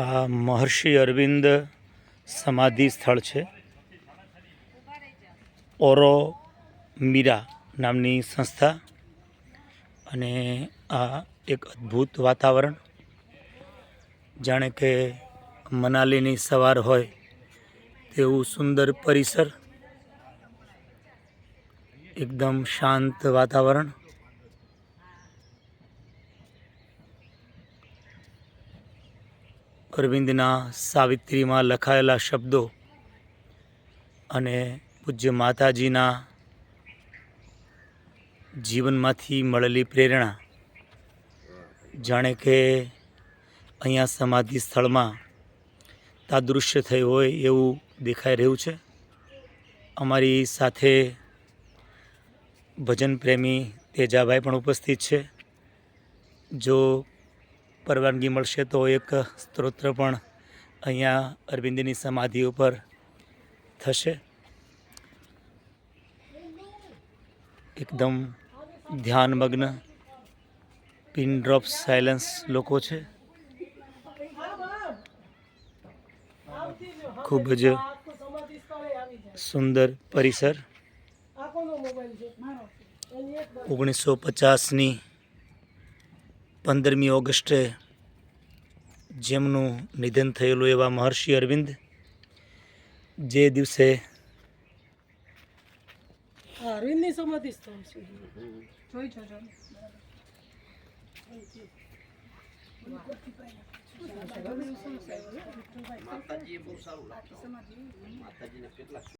આ મહર્ષિ અરવિંદ સમાધિ સ્થળ છે। ઓરો મીરા નામની સંસ્થા અને આ એક અદ્ભુત વાતાવરણ, જાણે કે મનાલીની સવાર હોય તેવું સુંદર પરિસર, એકદમ શાંત વાતાવરણ। અરવિંદના સાવિત્રીમાં લખાયેલા શબ્દો અને પૂજ્ય માતાજીના જીવનમાંથી મળેલી પ્રેરણા, જાણે કે અહીંયા સમાધિ સ્થળમાં તાદૃશ્ય થયું હોય એવું દેખાઈ રહ્યું છે। અમારી સાથે ભજન પ્રેમી તેજાભાઈ પણ ઉપસ્થિત છે। જો પરવાનગી મળશે તો એક સ્તોત્ર પણ અહીંયા અરવિંદની સમાધિ ઉપર થશે। એકદમ ધ્યાનમગ્ન, પિન ડ્રોપ સાયલન્સ લોકો છે। ખૂબ જ સુંદર પરિસર। 1950ની 15મી ઓગસ્ટે જેમનું નિધન થયેલું એવા મહર્ષિ અરવિંદ, જે દિવસે અરવિંદની સમાધિ સ્થળ છે, જોઈ જોજો માતાજીએ બહુ સારું લાગ્યું। માતાજીને કેટલા